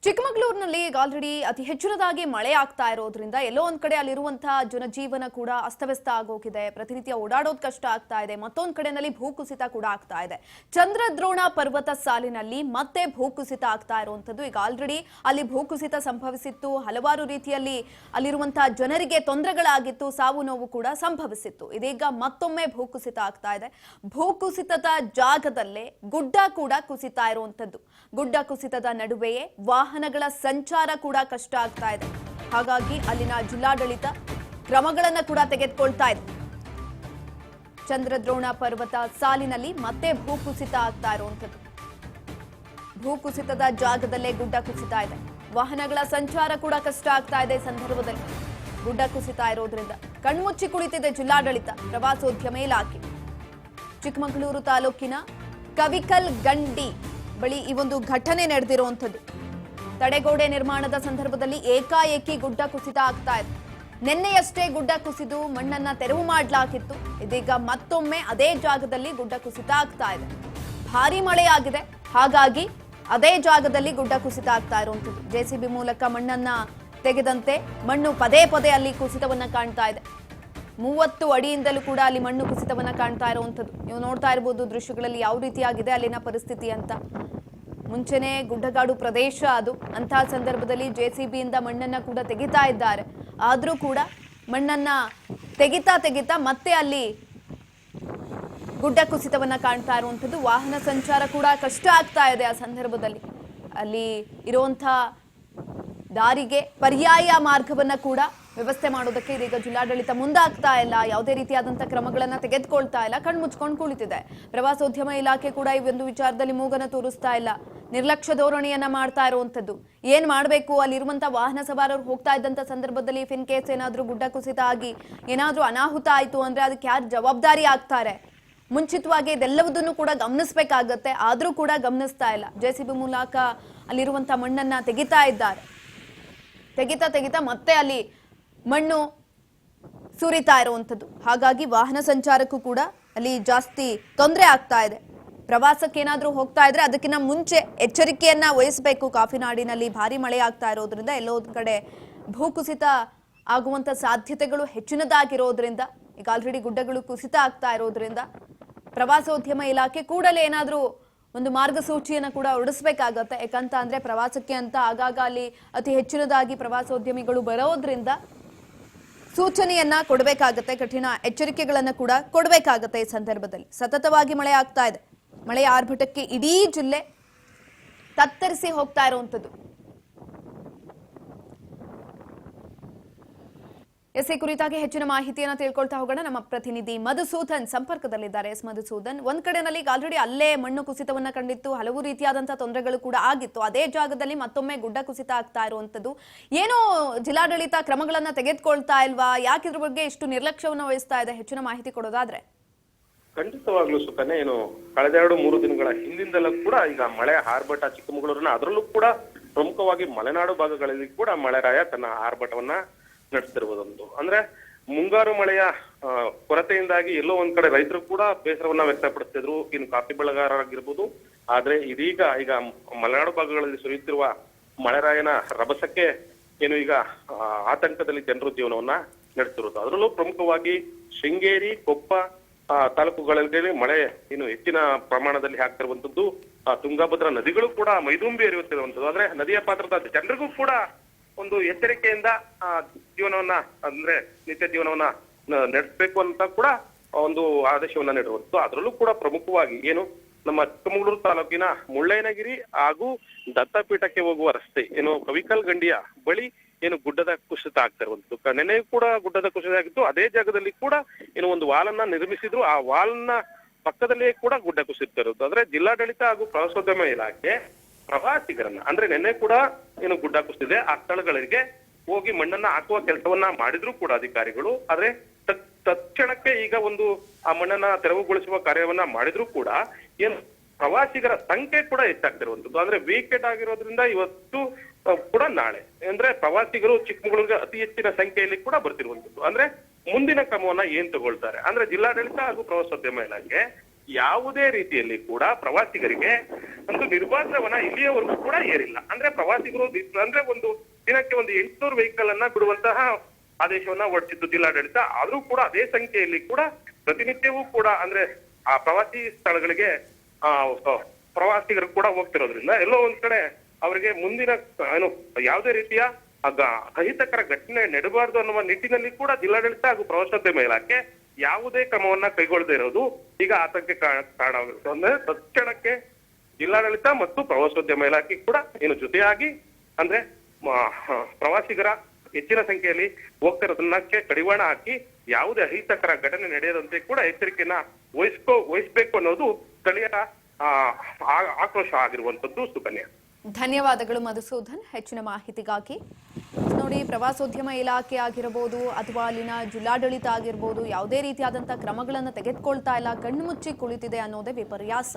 ಚಿಕ್ಕಮಗಳೂರಿನಲ್ಲಿ ಈಗ ಆಲ್ರೆಡಿ ಅತಿ ಹೆಚ್ಚಿನದಾಗಿ ಮಳೆ ಆಗ್ತಾ ಇರೋದ್ರಿಂದ ಎಲ್ಲೋ ಒಂದ್ ಕಡೆ ಅಲ್ಲಿರುವಂತಹ ಜನಜೀವನ ಕೂಡ ಅಸ್ತವ್ಯಸ್ತ ಆಗೋಗಿದೆ. ಪ್ರತಿನಿತ್ಯ ಓಡಾಡೋದು ಕಷ್ಟ ಆಗ್ತಾ ಇದೆ. ಮತ್ತೊಂದು ಕಡೆನಲ್ಲಿ ಭೂಕುಸಿತ ಕೂಡ ಆಗ್ತಾ ಇದೆ. ಚಂದ್ರದ್ರೋಣ ಪರ್ವತ ಸಾಲಿನಲ್ಲಿ ಮತ್ತೆ ಭೂಕುಸಿತ ಆಗ್ತಾ ಇರುವಂತದ್ದು. ಈಗ ಆಲ್ರೆಡಿ ಅಲ್ಲಿ ಭೂಕುಸಿತ ಸಂಭವಿಸಿತ್ತು. ಹಲವಾರು ರೀತಿಯಲ್ಲಿ ಅಲ್ಲಿರುವಂತಹ ಜನರಿಗೆ ತೊಂದರೆಗಳಾಗಿತ್ತು. ಸಾವು ನೋವು ಕೂಡ ಸಂಭವಿಸಿತ್ತು. ಇದೀಗ ಮತ್ತೊಮ್ಮೆ ಭೂಕುಸಿತ ಆಗ್ತಾ ಇದೆ. ಭೂಕುಸಿತದ ಜಾಗದಲ್ಲೇ ಗುಡ್ಡ ಕೂಡ ಕುಸಿತಾ ಇರುವಂತದ್ದು. ಗುಡ್ಡ ಕುಸಿತದ ನಡುವೆಯೇ ವಾಹನಗಳ ಸಂಚಾರ ಕೂಡ ಕಷ್ಟ ಆಗ್ತಾ ಇದೆ. ಹಾಗಾಗಿ ಅಲ್ಲಿನ ಜಿಲ್ಲಾಡಳಿತ ಕ್ರಮಗಳನ್ನು ಕೂಡ ತೆಗೆದುಕೊಳ್ತಾ ಇದೆ. ಚಂದ್ರದ್ರೋಣ ಪರ್ವತ ಸಾಲಿನಲ್ಲಿ ಮತ್ತೆ ಭೂಕುಸಿತ ಆಗ್ತಾ ಇರುವಂತದ್ದು. ಭೂಕುಸಿತದ ಜಾಗದಲ್ಲೇ ಗುಡ್ಡ ಕುಸಿತಾ ಇದೆ. ವಾಹನಗಳ ಸಂಚಾರ ಕೂಡ ಕಷ್ಟ ಆಗ್ತಾ ಇದೆ. ಸಂದರ್ಭದಲ್ಲಿ ಗುಡ್ಡ ಕುಸಿತಾ ಇರೋದ್ರಿಂದ ಕಣ್ಮುಚ್ಚಿ ಕುಳಿತಿದೆ ಜಿಲ್ಲಾಡಳಿತ, ಪ್ರವಾಸೋದ್ಯಮ ಇಲಾಖೆ. ಚಿಕ್ಕಮಗಳೂರು ತಾಲೂಕಿನ ಕವಿಕಲ್ ಗಂಡಿ ಬಳಿ ಈ ಒಂದು ಘಟನೆ ನಡೆದಿರುವಂತದ್ದು. ತಡೆಗೋಡೆ ನಿರ್ಮಾಣದ ಸಂದರ್ಭದಲ್ಲಿ ಏಕಾಏಕಿ ಗುಡ್ಡ ಕುಸಿತ ಆಗ್ತಾ ಇದೆ. ನಿನ್ನೆಯಷ್ಟೇ ಗುಡ್ಡ ಕುಸಿದು ಮಣ್ಣನ್ನ ತೆರವು ಮಾಡಲಾಗಿತ್ತು. ಇದೀಗ ಮತ್ತೊಮ್ಮೆ ಅದೇ ಜಾಗದಲ್ಲಿ ಗುಡ್ಡ ಕುಸಿತ ಆಗ್ತಾ ಇದೆ. ಭಾರಿ ಮಳೆಯಾಗಿದೆ, ಹಾಗಾಗಿ ಅದೇ ಜಾಗದಲ್ಲಿ ಗುಡ್ಡ ಕುಸಿತ ಆಗ್ತಾ ಇರುವಂತದ್ದು. ಜೆಸಿಬಿ ಮೂಲಕ ಮಣ್ಣನ್ನ ತೆಗೆದಂತೆ ಮಣ್ಣು ಪದೇ ಪದೇ ಅಲ್ಲಿ ಕುಸಿತವನ್ನ ಕಾಣ್ತಾ ಇದೆ. 30 ಅಡಿಯಿಂದಲೂ ಕೂಡ ಅಲ್ಲಿ ಮಣ್ಣು ಕುಸಿತವನ್ನ ಕಾಣ್ತಾ ಇರುವಂತದ್ದು. ನೀವು ನೋಡ್ತಾ ಇರಬಹುದು ದೃಶ್ಯಗಳಲ್ಲಿ ಯಾವ ರೀತಿಯಾಗಿದೆ ಅಲ್ಲಿನ ಪರಿಸ್ಥಿತಿ ಅಂತ. ಮುಂಚೆನೆ ಗುಡ್ಡಗಾಡು ಪ್ರದೇಶ ಅದು. ಅಂತಹ ಸಂದರ್ಭದಲ್ಲಿ ಜೆಸಿಬಿಯಿಂದ ಮಣ್ಣನ್ನ ಕೂಡ ತೆಗಿತಾ ಇದ್ದಾರೆ. ಆದ್ರೂ ಕೂಡ ಮಣ್ಣನ್ನ ತೆಗಿತಾ ಮತ್ತೆ ಅಲ್ಲಿ ಗುಡ್ಡ ಕುಸಿತವನ್ನ ಕಾಣ್ತಾ ಇರುವಂತದ್ದು. ವಾಹನ ಸಂಚಾರ ಕೂಡ ಕಷ್ಟ ಆಗ್ತಾ ಇದೆ. ಆ ಸಂದರ್ಭದಲ್ಲಿ ಅಲ್ಲಿ ಇರುವಂತಹ ದಾರಿಗೆ ಪರ್ಯಾಯ ಮಾರ್ಗವನ್ನ ಕೂಡ ವ್ಯವಸ್ಥೆ ಮಾಡೋದಕ್ಕೆ ಇದೀಗ ಜಿಲ್ಲಾಡಳಿತ ಮುಂದಾಗ್ತಾ ಇಲ್ಲ. ಯಾವುದೇ ರೀತಿಯಾದಂತಹ ಕ್ರಮಗಳನ್ನ ತೆಗೆದುಕೊಳ್ತಾ ಇಲ್ಲ. ಕಣ್ಮುಚ್ಕೊಂಡು ಕುಳಿತಿದೆ. ಪ್ರವಾಸೋದ್ಯಮ ಇಲಾಖೆ ಕೂಡ ಈ ಒಂದು ವಿಚಾರದಲ್ಲಿ ಮೂಗನ ತೋರಿಸ್ತಾ ಇಲ್ಲ. ನಿರ್ಲಕ್ಷ್ಯ ಧೋರಣೆಯನ್ನ ಮಾಡ್ತಾ ಇರುವಂತದ್ದು. ಏನ್ ಮಾಡಬೇಕು, ಅಲ್ಲಿರುವಂತಹ ವಾಹನ ಸವಾರರು ಹೋಗ್ತಾ ಇದ್ದಂತ ಸಂದರ್ಭದಲ್ಲಿ ಇನ್ ಕೇಸ್ ಏನಾದ್ರೂ ಗುಡ್ಡ ಕುಸಿತ ಆಗಿ ಏನಾದ್ರೂ ಅನಾಹುತ ಆಯ್ತು ಅಂದ್ರೆ ಅದಕ್ಕೆ ಯಾರು ಜವಾಬ್ದಾರಿ ಆಗ್ತಾರೆ? ಮುಂಚಿತವಾಗಿ ಇದೆಲ್ಲವನ್ನೂ ಕೂಡ ಗಮನಿಸಬೇಕಾಗತ್ತೆ. ಆದ್ರೂ ಕೂಡ ಗಮನಿಸ್ತಾ ಇಲ್ಲ. ಜೆಸಿಬಿ ಮೂಲಕ ಅಲ್ಲಿರುವಂತಹ ಮಣ್ಣನ್ನ ತೆಗಿತಾ ಇದ್ದಾರೆ. ತೆಗಿತಾ ಮತ್ತೆ ಅಲ್ಲಿ ಮಣ್ಣು ಸುರಿತಾ ಇರುವಂತದ್ದು. ಹಾಗಾಗಿ ವಾಹನ ಸಂಚಾರಕ್ಕೂ ಕೂಡ ಅಲ್ಲಿ ಜಾಸ್ತಿ ತೊಂದರೆ ಆಗ್ತಾ ಇದೆ. ಪ್ರವಾಸಕ್ಕೆ ಏನಾದ್ರೂ ಹೋಗ್ತಾ ಇದ್ರೆ ಅದಕ್ಕಿಂತ ಮುಂಚೆ ಎಚ್ಚರಿಕೆಯನ್ನ ವಹಿಸಬೇಕು. ಕಾಫಿನಾಡಿನಲ್ಲಿ ಭಾರಿ ಮಳೆ ಆಗ್ತಾ ಇರೋದ್ರಿಂದ ಎಲ್ಲೋ ಒಂದ್ ಕಡೆ ಭೂಕುಸಿತ ಆಗುವಂತ ಸಾಧ್ಯತೆಗಳು ಹೆಚ್ಚಿನದಾಗಿರೋದ್ರಿಂದ ಈಗ ಆಲ್ರೆಡಿ ಗುಡ್ಡಗಳು ಕುಸಿತ ಆಗ್ತಾ ಇರೋದ್ರಿಂದ ಪ್ರವಾಸೋದ್ಯಮ ಇಲಾಖೆ ಕೂಡಲೇ ಏನಾದ್ರೂ ಒಂದು ಮಾರ್ಗಸೂಚಿಯನ್ನು ಕೂಡ ಹೊರಡಿಸಬೇಕಾಗತ್ತೆ. ಯಾಕಂತ ಅಂದ್ರೆ ಪ್ರವಾಸಕ್ಕೆ ಅಂತ ಆಗಾಗ ಅಲ್ಲಿ ಅತಿ ಹೆಚ್ಚಿನದಾಗಿ ಪ್ರವಾಸೋದ್ಯಮಿಗಳು ಬರೋದ್ರಿಂದ ಸೂಚನೆಯನ್ನ ಕೊಡಬೇಕಾಗತ್ತೆ. ಕಠಿಣ ಎಚ್ಚರಿಕೆಗಳನ್ನ ಕೂಡ ಕೊಡಬೇಕಾಗತ್ತೆ. ಈ ಸಂದರ್ಭದಲ್ಲಿ ಸತತವಾಗಿ ಮಳೆ ಆಗ್ತಾ ಇದೆ. ಮಳೆಯ ಆರ್ಭಟಕ್ಕೆ ಇಡೀ ಜಿಲ್ಲೆ ತತ್ತರಿಸಿ ಹೋಗ್ತಾ ಇರುವಂತದ್ದು. ಈ ಕುರಿತಾಗಿ ಹೆಚ್ಚಿನ ಮಾಹಿತಿಯನ್ನು ತಿಳ್ಕೊಳ್ತಾ ಹೋಗೋಣ. ನಮ್ಮ ಪ್ರತಿನಿಧಿ ಮಧುಸೂದನ್ ಸಂಪರ್ಕದಲ್ಲಿದ್ದಾರೆ. ಮಧುಸೂದನ್, ಒಂದ್ ಕಡೆನಲ್ಲಿ ಆಲ್ರೆಡಿ ಅಲ್ಲೇ ಮಣ್ಣು ಕುಸಿತವನ್ನ ಕಂಡಿತ್ತು. ಹಲವು ರೀತಿಯಾದಂತಹ ತೊಂದರೆಗಳು ಕೂಡ ಆಗಿತ್ತು. ಅದೇ ಜಾಗದಲ್ಲಿ ಮತ್ತೊಮ್ಮೆ ಗುಡ್ಡ ಕುಸಿತ ಆಗ್ತಾ ಇರುವಂತದ್ದು. ಏನೋ ಜಿಲ್ಲಾಡಳಿತ ಕ್ರಮಗಳನ್ನ ತೆಗೆದುಕೊಳ್ತಾ ಇಲ್ವಾ? ಯಾಕೆ ಇದ್ರ ಬಗ್ಗೆ ಇಷ್ಟು ನಿರ್ಲಕ್ಷ್ಯವನ್ನು ವಹಿಸ್ತಾ ಇದೆ? ಹೆಚ್ಚಿನ ಮಾಹಿತಿ ಕೊಡೋದಾದ್ರೆ. ಖಂಡಿತವಾಗ್ಲೂ ಸುಕನ್ಯಾ, ಏನು ಕಳೆದ 2-3 ದಿನಗಳ ಹಿಂದಿಂದಲೂ ಕೂಡ ಈಗ ಮಳೆ ಆರ್ಭಟ ಚಿಕ್ಕಮಗಳೂರಿನ, ಅದರಲ್ಲೂ ಕೂಡ ಪ್ರಮುಖವಾಗಿ ಮಲೆನಾಡು ಭಾಗಗಳಲ್ಲಿ ಕೂಡ ಮಳೆರಾಯ ತನ್ನ ಆರ್ಭಟವನ್ನ ನಡೆಸ್ತಿರುವುದೊಂದು. ಅಂದ್ರೆ ಮುಂಗಾರು ಮಳೆಯ ಕೊರತೆಯಿಂದಾಗಿ ಎಲ್ಲೋ ಒಂದ್ ಕಡೆ ರೈತರು ಕೂಡ ಬೇಸರವನ್ನ ವ್ಯಕ್ತಪಡಿಸ್ತಿದ್ರು, ಇನ್ನು ಕಾಫಿ ಬೆಳೆಗಾರರಾಗಿರ್ಬೋದು. ಆದ್ರೆ ಈಗ ಮಲೆನಾಡು ಭಾಗಗಳಲ್ಲಿ ಸುರಿಯುತ್ತಿರುವ ಮಳೆರಾಯನ ರಭಸಕ್ಕೆ ಏನು ಈಗ ಆತಂಕದಲ್ಲಿ ಜನರು ಜೀವನವನ್ನ ನಡೆಸಿರುವುದು. ಅದರಲ್ಲೂ ಪ್ರಮುಖವಾಗಿ ಶೃಂಗೇರಿ, ಕೊಪ್ಪ ತಾಲೂಕುಗಳಲ್ಲಿ ಮಳೆ ಇನ್ನು ಹೆಚ್ಚಿನ ಪ್ರಮಾಣದಲ್ಲಿ ಆಗ್ತಿರುವಂತದ್ದು. ತುಂಗಭದ್ರಾ ನದಿಗಳು ಕೂಡ ಮೈದುಂಬಿ ಹರಿಯುತ್ತಿರುವಂತದ್ದು. ಆದ್ರೆ ನದಿಯ ಪಾತ್ರದ ಜನರಿಗೂ ಕೂಡ ಒಂದು ಎಚ್ಚರಿಕೆಯಿಂದ ಜೀವನವನ್ನ, ಅಂದ್ರೆ ನಿತ್ಯ ಜೀವನವನ್ನ ನಡೆಸಬೇಕು ಅಂತ ಕೂಡ ಒಂದು ಆದೇಶವನ್ನ ನೀಡಿರುವಂತದ್ದು. ಅದರಲ್ಲೂ ಕೂಡ ಪ್ರಮುಖವಾಗಿ ಏನು ನಮ್ಮ ಚಿಕ್ಕಮಗಳೂರು ತಾಲೂಕಿನ ಮುಳ್ಳಯ್ಯನಗಿರಿ ಹಾಗೂ ದತ್ತಪೀಠಕ್ಕೆ ಹೋಗುವ ರಸ್ತೆ ಏನು ಕವಿಕಲ್ ಗಂಡಿಯ ಬಳಿ ಏನು ಗುಡ್ಡದ ಕುಸಿತ ಆಗ್ತಾ ಇರುವಂತದ್ದು. ನೆನೆ ಕೂಡ ಗುಡ್ಡದ ಕುಸಿತ ಆಗಿತ್ತು. ಅದೇ ಜಾಗದಲ್ಲಿ ಕೂಡ ಏನು ಒಂದು ವಾಲನ್ನ ನಿರ್ಮಿಸಿದ್ರು. ಆ ವಾಲ್ನ ಪಕ್ಕದಲ್ಲಿಯೇ ಕೂಡ ಗುಡ್ಡ ಕುಸಿತಾ ಇರುವುದು. ಅಂದ್ರೆ ಜಿಲ್ಲಾಡಳಿತ ಹಾಗೂ ಪ್ರವಾಸೋದ್ಯಮ ಇಲಾಖೆ ಪ್ರವಾಸಿಗರನ್ನ, ಅಂದ್ರೆ ನೆನ್ನೆ ಕೂಡ ಏನು ಗುಡ್ಡ ಕುಸಿದೆ ಆ ಸ್ಥಳಗಳಿಗೆ ಹೋಗಿ ಮಣ್ಣನ್ನ ಹಾಕುವ ಕೆಲಸವನ್ನ ಮಾಡಿದ್ರು ಕೂಡ ಅಧಿಕಾರಿಗಳು. ಆದ್ರೆ ತಕ್ಷಣಕ್ಕೆ ಈಗ ಒಂದು ಆ ಮಣ್ಣನ್ನ ತೆರವುಗೊಳಿಸುವ ಕಾರ್ಯವನ್ನ ಮಾಡಿದ್ರು ಕೂಡ ಏನು ಪ್ರವಾಸಿಗರ ಸಂಖ್ಯೆ ಕೂಡ ಹೆಚ್ಚಾಗ್ತಿರುವಂತದ್ದು. ಅಂದ್ರೆ ವೀಕೆಂಡ್ ಆಗಿರೋದ್ರಿಂದ ಇವತ್ತು ಕೂಡ ನಾಳೆ ಅಂದ್ರೆ ಪ್ರವಾಸಿಗರು ಚಿಕ್ಕಮಗಳೂರಿಗೆ ಅತಿ ಹೆಚ್ಚಿನ ಸಂಖ್ಯೆಯಲ್ಲಿ ಕೂಡ ಬರ್ತಿರುವಂತದ್ದು. ಅಂದ್ರೆ ಮುಂದಿನ ಕ್ರಮವನ್ನ ಏನ್ ತಗೊಳ್ತಾರೆ ಅಂದ್ರೆ ಜಿಲ್ಲಾಡಳಿತ ಹಾಗೂ ಪ್ರವಾಸೋದ್ಯಮ ಇಲಾಖೆ ಯಾವುದೇ ರೀತಿಯಲ್ಲಿ ಕೂಡ ಪ್ರವಾಸಿಗರಿಗೆ ಒಂದು ನಿರ್ಬಂಧವನ್ನ ಇಲ್ಲಿಯವರೆಗೂ ಕೂಡ ಏರಿಲ್ಲ. ಅಂದ್ರೆ ಪ್ರವಾಸಿಗರು ಅಂದ್ರೆ ಒಂದು ದಿನಕ್ಕೆ ಒಂದು 800 ವೆಹಿಕಲ್ ಅನ್ನ ಬಿಡುವಂತಹ ಆದೇಶವನ್ನ ಹೊರಡಿಸಿದ್ದು ಜಿಲ್ಲಾಡಳಿತ. ಆದ್ರೂ ಕೂಡ ಅದೇ ಸಂಖ್ಯೆಯಲ್ಲಿ ಕೂಡ ಪ್ರತಿನಿತ್ಯವೂ ಕೂಡ ಅಂದ್ರೆ ಆ ಪ್ರವಾಸಿ ಸ್ಥಳಗಳಿಗೆ ಪ್ರವಾಸಿಗರು ಕೂಡ ಹೋಗ್ತಿರೋದ್ರಿಂದ ಎಲ್ಲೋ ಒಂದ್ ಕಡೆ ಅವರಿಗೆ ಮುಂದಿನ ಏನು ಯಾವುದೇ ರೀತಿಯ ಅಹಿತಕರ ಘಟನೆ ನಡೆಬಾರದು ಅನ್ನುವ ನಿಟ್ಟಿನಲ್ಲಿ ಕೂಡ ಜಿಲ್ಲಾಡಳಿತ ಹಾಗೂ ಪ್ರವಾಸೋದ್ಯಮ ಇಲಾಖೆ ಯಾವುದೇ ಕ್ರಮವನ್ನ ಕೈಗೊಳ್ಳದೇ ಇರೋದು ಈಗ ಆತಂಕ ಕಾರಣವಾಗಿರುತ್ತೆ. ಅಂದ್ರೆ ತಕ್ಷಣಕ್ಕೆ ಜಿಲ್ಲಾಡಳಿತ ಮತ್ತು ಪ್ರವಾಸೋದ್ಯಮ ಇಲಾಖೆ ಕೂಡ ಏನು ಜೊತೆಯಾಗಿ ಅಂದ್ರೆ ಪ್ರವಾಸಿಗರ ಹೆಚ್ಚಿನ ಸಂಖ್ಯೆಯಲ್ಲಿ ಹೋಗ್ತಿರೋದನ್ನಕ್ಕೆ ಕಡಿವಾಣ ಹಾಕಿ ಯಾವುದೇ ಅಹಿತಕರ ಘಟನೆ ನಡೆಯದಂತೆ ಕೂಡ ಎಚ್ಚರಿಕೆಯನ್ನ ವಹಿಸ್ಬೇಕು ಅನ್ನೋದು ಸ್ಥಳೀಯರ ಆಕ್ರೋಶ ಆಗಿರುವಂತದ್ದು. ಸುಕನ್ಯಾ, ಧನ್ಯವಾದಗಳು ಮಧುಸೂದನ್ ಹೆಚ್ಚಿನ ಮಾಹಿತಿಗಾಗಿ. ನೋಡಿ, ಪ್ರವಾಸೋದ್ಯಮ ಇಲಾಖೆ ಆಗಿರಬಹುದು ಅಥವಾ ಅಲ್ಲಿನ ಜಿಲ್ಲಾಡಳಿತ ಆಗಿರ್ಬೋದು ಯಾವುದೇ ರೀತಿಯಾದಂತಹ ಕ್ರಮಗಳನ್ನು ತೆಗೆದುಕೊಳ್ತಾ ಇಲ್ಲ, ಕಣ್ಣು ಮುಚ್ಚಿ ಕುಳಿತಿದೆ ಅನ್ನೋದೇ ವಿಪರ್ಯಾಸ.